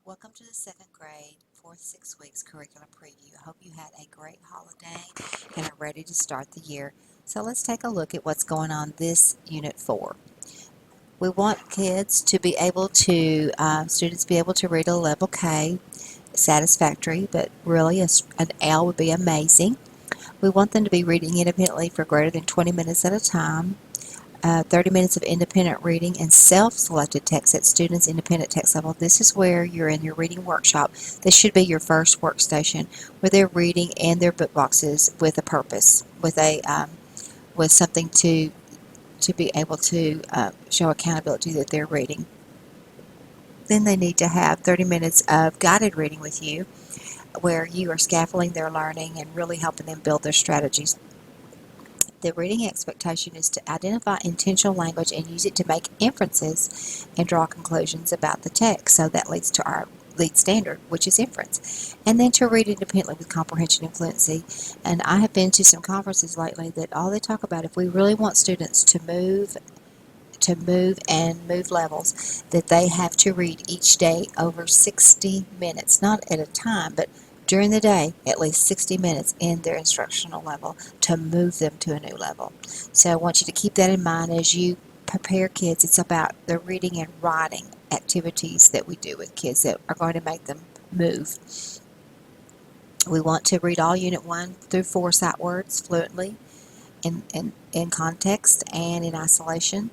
Welcome to the second grade, fourth 6 weeks curriculum preview. I hope you had a great holiday and are ready to start the year. So let's take a look at what's going on this Unit 4. We want kids to be able to, students be able to read a level K, satisfactory, but really an L would be amazing. We want them to be reading independently for greater than 20 minutes at a time. 30 minutes of independent reading and self-selected text at students' independent text level. This is where you're in your reading workshop. This should be your first workstation where they're reading and their book boxes with a purpose, with something to be able to show accountability that they're reading. Then they need to have 30 minutes of guided reading with you where you are scaffolding their learning and really helping them build their strategies. The reading expectation is to identify intentional language and use it to make inferences and draw conclusions about the text. So that leads to our lead standard, which is inference. And then to read independently with comprehension and fluency. And I have been to some conferences lately that all they talk about, if we really want students to move and move levels, that they have to read each day over 60 minutes, not at a time, but during the day, at least 60 minutes in their instructional level to move them to a new level. So I want you to keep that in mind as you prepare kids. It's about the reading and writing activities that we do with kids that are going to make them move. We want to read all Unit 1 through 4 sight words fluently in context and in isolation.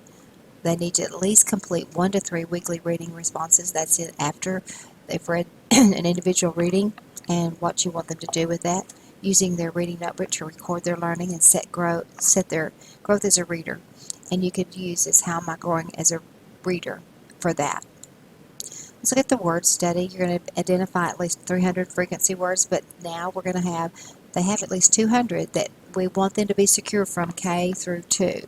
They need to at least complete 1 to 3 weekly reading responses. That's it after they've read an individual reading and what you want them to do with that. Using their reading notebook to record their learning and set their growth as a reader. And you could use this, how am I growing as a reader, for that. Let's look at the word study. You're going to identify at least 300 frequency words, but now they have at least 200 that we want them to be secure from K through 2.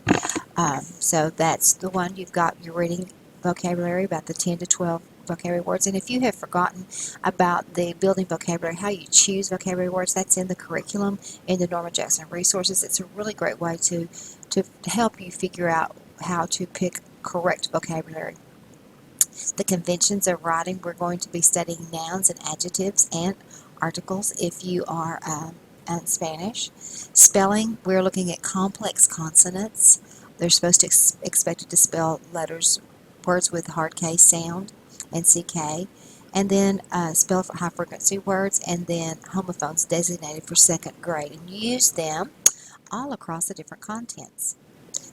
So that's the one. You've got your reading vocabulary, about the 10 to 12 vocabulary words. And if you have forgotten about the building vocabulary, how you choose vocabulary words, that's in the curriculum in the Norman Jackson resources. It's a really great way to help you figure out how to pick correct vocabulary. The conventions of writing, we're going to be studying nouns and adjectives and articles if you are in Spanish. Spelling, we're looking at complex consonants. They're supposed to expected to spell words with hard K sound and CK, and then spell for high frequency words, and then homophones designated for second grade, and use them all across the different contents.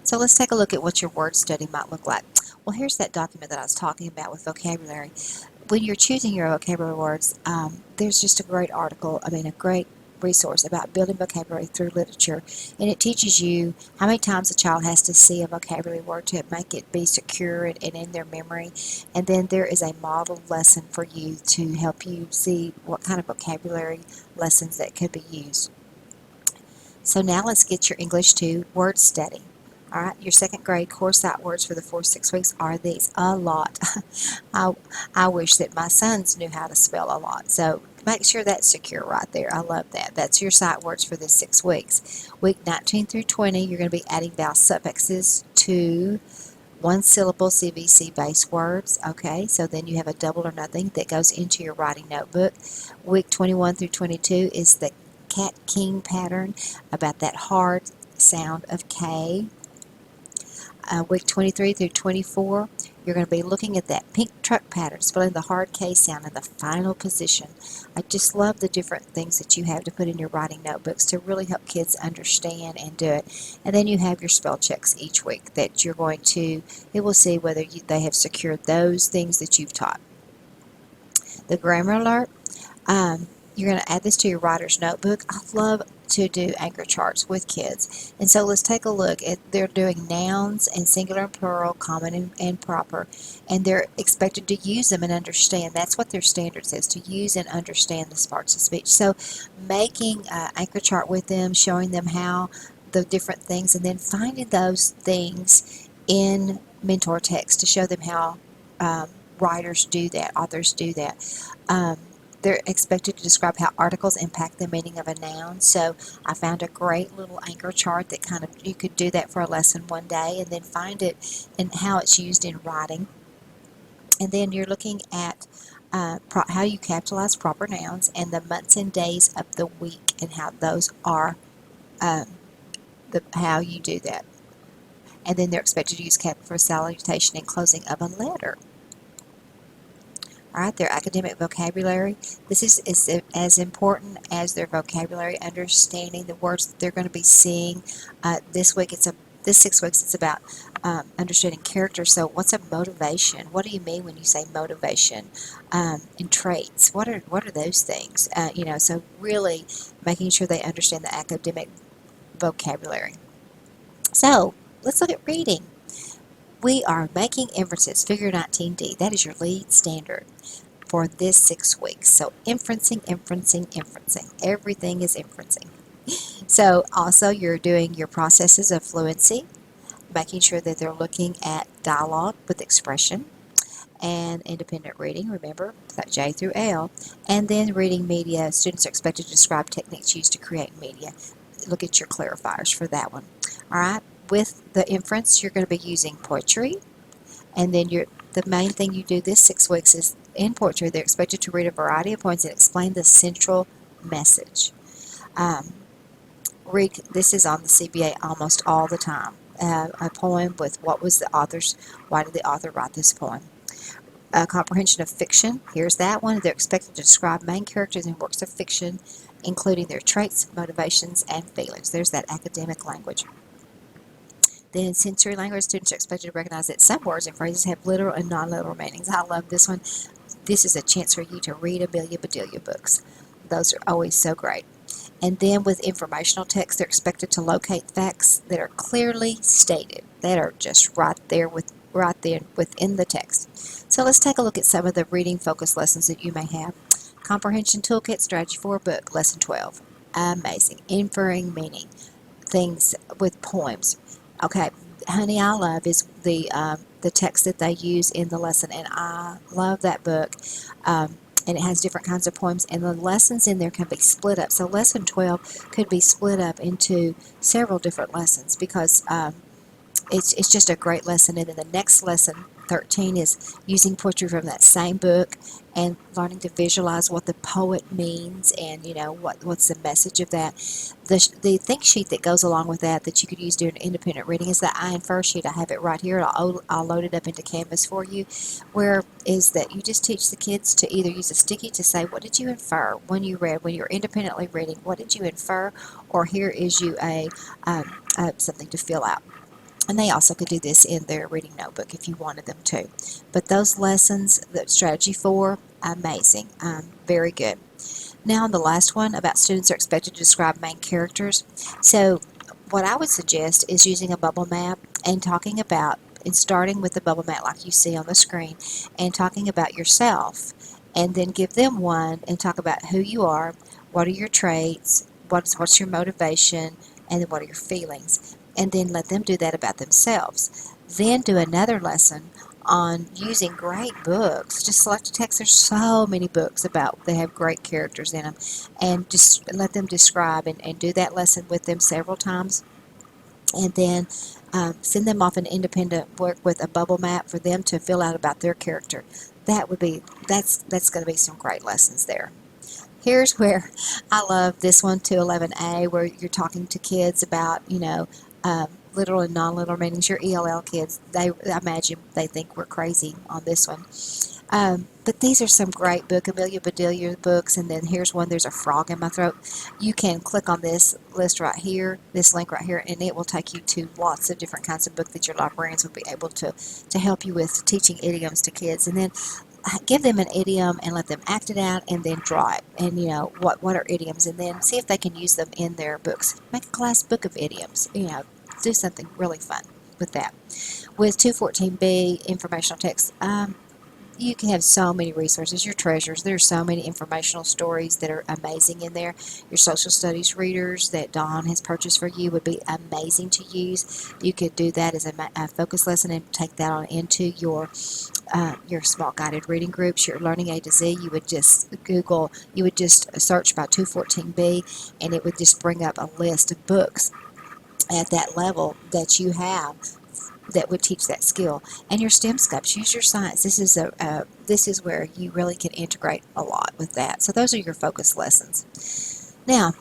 So let's take a look at what your word study might look like. Well, here's that document that I was talking about with vocabulary. When you're choosing your vocabulary words, there's just a great a great resource about building vocabulary through literature, and it teaches you how many times a child has to see a vocabulary word to make it be secure and in their memory. And then there is a model lesson for you to help you see what kind of vocabulary lessons that could be used. So now let's get your English 2 word study. All right, your second grade core sight words for the 4-6 weeks are these. A lot. I wish that my sons knew how to spell a lot. So make sure that's secure right there. I love that. That's your sight words for the 6 weeks. Week 19 through 20, you're going to be adding vowel suffixes to one-syllable CVC-based words. Okay, so then you have a double or nothing that goes into your writing notebook. Week 21 through 22 is the cat-king pattern, about that hard sound of K. Week 23 through 24, you're going to be looking at that pink truck pattern, spelling the hard K sound in the final position. I just love the different things that you have to put in your writing notebooks to really help kids understand and do it. And then you have your spell checks each week that you're going to, it will see whether they have secured those things that you've taught. The grammar alert, you're going to add this to your writer's notebook. I love to do anchor charts with kids. And so let's take a look at, they're doing nouns and singular and plural, common and proper, and they're expected to use them and understand. That's what their standard says, to use and understand the parts of speech. So making an anchor chart with them, showing them how the different things, and then finding those things in mentor text to show them how writers do that, authors do that. They're expected to describe how articles impact the meaning of a noun. So I found a great little anchor chart that you could do that for a lesson one day and then find it and how it's used in writing. And then you're looking at how you capitalize proper nouns, and the months and days of the week and how those are, um, how you do that. And then they're expected to use capital for salutation and closing of a letter. All right, their academic vocabulary. This is as important as their vocabulary, understanding the words that they're going to be seeing. This 6 weeks, it's about understanding character. So what's a motivation? What do you mean when you say motivation? And traits. What are those things? So really making sure they understand the academic vocabulary. So let's look at reading. We are making inferences, figure 19D. That is your lead standard for this 6 weeks. So inferencing, inferencing, inferencing. Everything is inferencing. So also you're doing your processes of fluency, making sure that they're looking at dialogue with expression and independent reading, remember, that J through L. And then reading media, students are expected to describe techniques used to create media. Look at your clarifiers for that one. All right, with the inference, you're going to be using poetry, and then the main thing you do this 6 weeks is in poetry, they're expected to read a variety of poems and explain the central message. This is on the CPA almost all the time. A poem with why did the author write this poem? Comprehension of fiction, here's that one. They're expected to describe main characters in works of fiction, including their traits, motivations, and feelings. There's that academic language. Then in sensory language, students are expected to recognize that some words and phrases have literal and non-literal meanings. I love this one. This is a chance for you to read a Bedelia books. Those are always so great. And then with informational text, they're expected to locate facts that are clearly stated, that are just right there within the text. So let's take a look at some of the reading focused lessons that you may have. Comprehension Toolkit, Strategy for a Book, Lesson 12. Amazing. Inferring meaning. Things with poems. Okay, Honey I Love is the text that they use in the lesson, and I love that book. And it has different kinds of poems, and the lessons in there can be split up. So lesson 12 could be split up into several different lessons because it's just a great lesson. And then the next lesson, 13, is using poetry from that same book and learning to visualize what the poet means and, what's the message of that. The think sheet that goes along with that you could use during independent reading is the I Infer sheet. I have it right here. I'll load it up into Canvas for you, where is that you just teach the kids to either use a sticky to say, what did you infer when you're independently reading, what did you infer, or here is you something to fill out. And they also could do this in their reading notebook if you wanted them to. But those lessons, the strategy 4, amazing, very good. Now the last one about students are expected to describe main characters. So what I would suggest is using a bubble map and starting with the bubble map like you see on the screen and talking about yourself, and then give them one and talk about who you are, what are your traits, what's your motivation, and then what are your feelings. And then let them do that about themselves. Then do another lesson on using great books. Just select a text. There's so many books they have great characters in them. And just let them describe and do that lesson with them several times. And then send them off an independent work with a bubble map for them to fill out about their character. That's going to be some great lessons there. Here's where I love this one, 211A, where you're talking to kids about, literal and non-literal meanings. Your ELL kids, I imagine they think we're crazy on this one. But these are some great Amelia Bedelia books, and then here's one, There's a Frog in My Throat. You can click on this list right here, this link right here, and it will take you to lots of different kinds of books that your librarians will be able to help you with teaching idioms to kids. And then give them an idiom and let them act it out and then draw it. And, what are idioms? And then see if they can use them in their books. Make a class book of idioms. Do something really fun with that. With 214B, informational text, you can have so many resources, your treasures. There's so many informational stories that are amazing in there. Your social studies readers that Dawn has purchased for you would be amazing to use. You could do that as a focus lesson and take that on into your small guided reading groups. Your Learning A to Z, you would just search by 214B, and it would just bring up a list of books at that level that you have that would teach that skill. And your STEM scopes, use your science. This is where you really can integrate a lot with that. So those are your focus lessons. Now,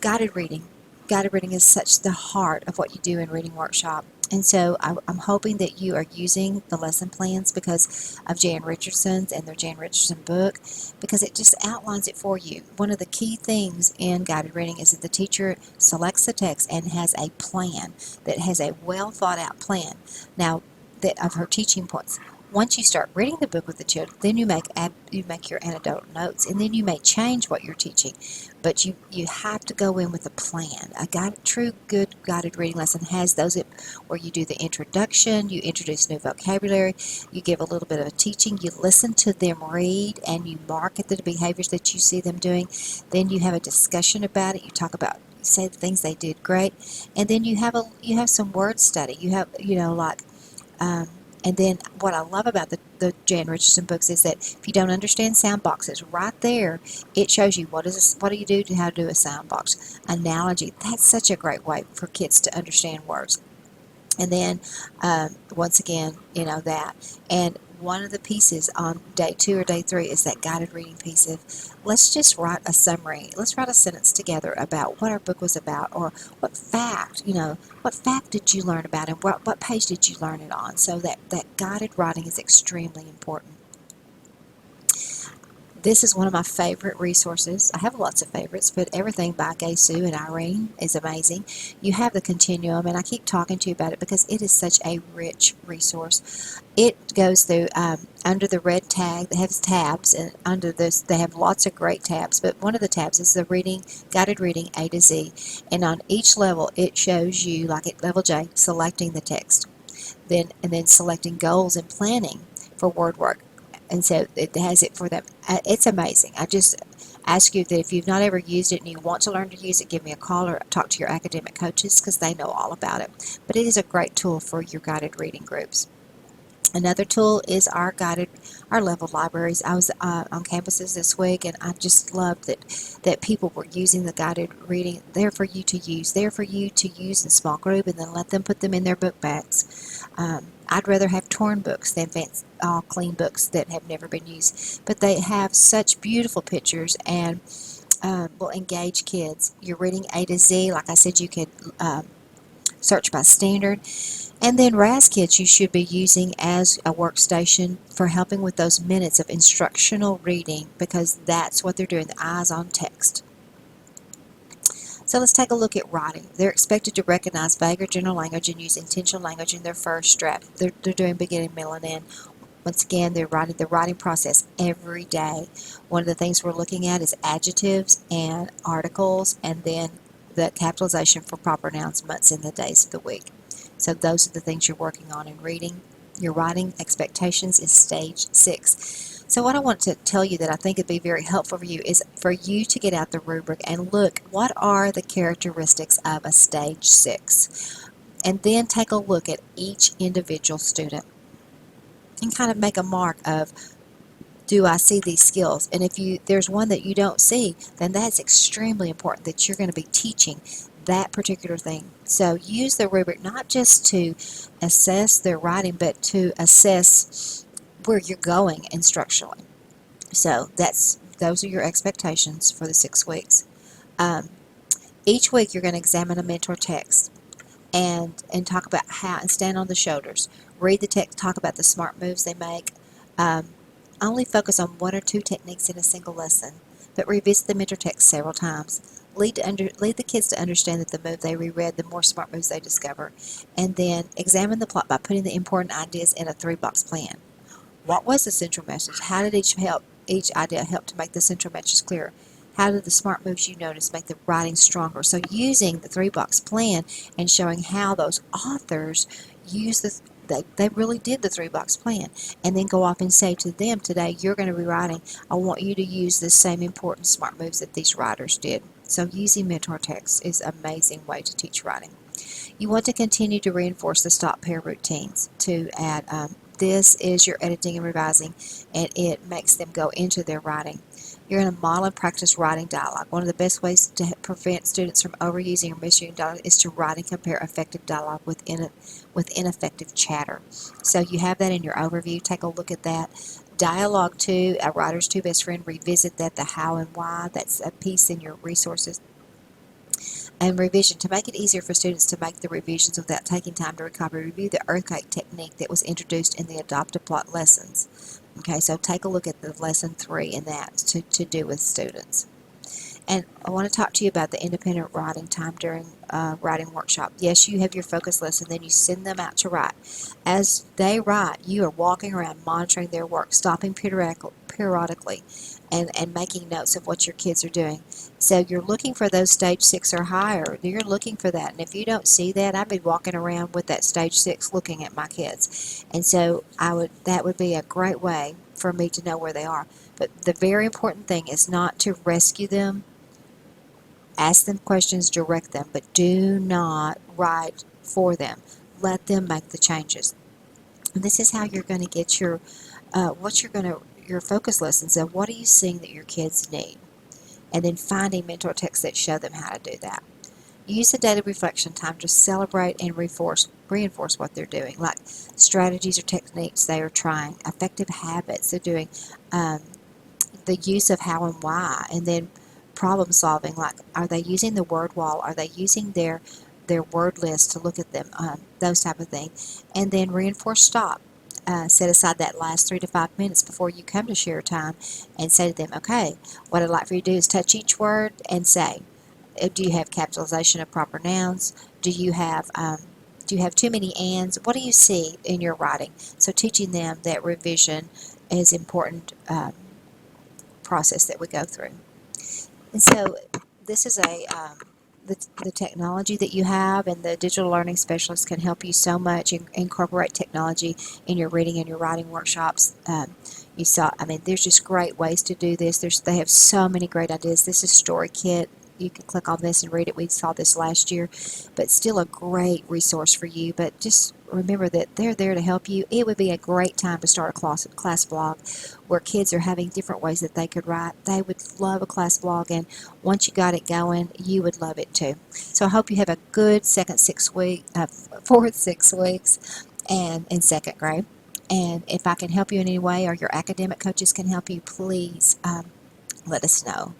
guided reading. Guided reading is such the heart of what you do in Reading Workshop. And so I'm hoping that you are using the lesson plans because of Jan Richardson's and their Jan Richardson book, because it just outlines it for you. One of the key things in guided reading is that the teacher selects the text and has a plan, that has a well thought out plan. Now, that of her teaching points. Once you start reading the book with the children, then you make your anecdotal notes, and then you may change what you're teaching. But you have to go in with a plan. True good guided reading lesson has those where you do the introduction, you introduce new vocabulary, you give a little bit of a teaching, you listen to them read, and you mark at the behaviors that you see them doing. Then you have a discussion about it. You talk about, you say the things they did great, and then you have some word study. You have and then what I love about the Jan Richardson books is that if you don't understand sound boxes, right there it shows you what do you do to how to do a sound box. Analogy, that's such a great way for kids to understand words. And then once again, that. And one of the pieces on day 2 or day 3 is that guided reading piece of, let's just write a summary. Let's write a sentence together about what our book was about, or what fact did you learn about, and what page did you learn it on. So that guided writing is extremely important. This is one of my favorite resources. I have lots of favorites, but everything by Gay Sue and Irene is amazing. You have the continuum, and I keep talking to you about it because it is such a rich resource. It goes through under the red tag. They have tabs, and under this they have lots of great tabs, but one of the tabs is the guided reading A to Z. And on each level it shows you, like at level J, selecting the text, and then selecting goals and planning for word work. And so it has it for them. It's amazing. I just ask you that if you've not ever used it and you want to learn to use it, give me a call or talk to your academic coaches, because they know all about it. But it is a great tool for your guided reading groups. Another tool is our level libraries. I was on campuses this week, and I just loved that people were using the guided reading there for you to use, in small group, and then let them put them in their book bags. I'd rather have torn books than all clean books that have never been used. But they have such beautiful pictures and will engage kids. You're reading A to Z. Like I said, you could search by standard. And then RAS Kits you should be using as a workstation for helping with those minutes of instructional reading, because that's what they're doing, the eyes on text. So let's take a look at writing. They're expected to recognize vague or general language and use intentional language in their first draft. They're doing beginning, middle, and end. Once again, they're writing the writing process every day. One of the things we're looking at is adjectives and articles, and then the capitalization for proper nouns, months, and the days of the week. So those are the things you're working on in reading. Your writing expectations is stage 6. So what I want to tell you that I think would be very helpful for you is for you to get out the rubric and look, what are the characteristics of a stage 6? And then take a look at each individual student and kind of make a mark of, do I see these skills? And if there's one that you don't see, then that's extremely important, that you're going to be teaching that particular thing. So use the rubric not just to assess their writing, but to assess where you're going instructionally. So those are your expectations for the 6 weeks. Each week you're going to examine a mentor text and talk about how, and stand on the shoulders. Read the text, talk about the smart moves they make. Only focus on 1 or 2 techniques in a single lesson, but revisit the mentor text several times. Lead the kids to understand that the more they reread, the more smart moves they discover. And then examine the plot by putting the important ideas in a 3-box plan. What was the central message? How did each idea help to make the central message clearer? How did the smart moves you noticed make the writing stronger? So using the 3-box plan and showing how those authors use they really did the 3-box plan, and then go off and say to them, today you're going to be writing, I want you to use the same important smart moves that these writers did. So using mentor text is an amazing way to teach writing. You want to continue to reinforce the stop pair routines to add This is your editing and revising, and it makes them go into their writing. You're going to model and practice writing dialogue. One of the best ways to prevent students from overusing or misusing dialogue is to write and compare effective dialogue with ineffective chatter. So you have that in your overview. Take a look at that. Dialogue 2, A Writer's Two Best Friend, revisit that, the how and why. That's a piece in your resources. And revision, to make it easier for students to make the revisions without taking time to recover, review the earthquake technique that was introduced in the Adopt a Plot lessons. Okay, so take a look at the lesson 3 in that to do with students. And I want to talk to you about the independent writing time during writing workshop. Yes, you have your focus lesson, then you send them out to write. As they write, you are walking around monitoring their work, stopping periodically and making notes of what your kids are doing. So you're looking for those stage 6 or higher. You're looking for that. And if you don't see that, I'd be walking around with that stage 6 looking at my kids. And so that would be a great way for me to know where they are. But the very important thing is not to rescue them. Ask them questions, direct them, but do not write for them. Let them make the changes. And this is how you're going to get your your focus lessons of what are you seeing that your kids need, and then finding mentor texts that show them how to do that. Use the daily reflection time to celebrate and reinforce what they're doing, like strategies or techniques they are trying, effective habits they're doing, um, the use of how and why, and then problem solving, like are they using the word wall, are they using their word list to look at them, those type of things. And then reinforce stop. Set aside that last 3 to 5 minutes before you come to share time and say to them, okay, what I'd like for you to do is touch each word and say, do you have capitalization of proper nouns? Do you have too many ands? What do you see in your writing? So teaching them that revision is important process that we go through. And so this is the technology that you have, and the digital learning specialist can help you so much incorporate technology in your reading and your writing workshops. There's just great ways to do this. They have so many great ideas. This is Story Kit. You can click on this and read it. We saw this last year, but still a great resource for you. But just remember that they're there to help you. It would be a great time to start a class blog where kids are having different ways that they could write. They would love a class blog, and once you got it going, you would love it too. So I hope you have a good fourth 6 weeks and in second grade. And if I can help you in any way, or your academic coaches can help you, please let us know.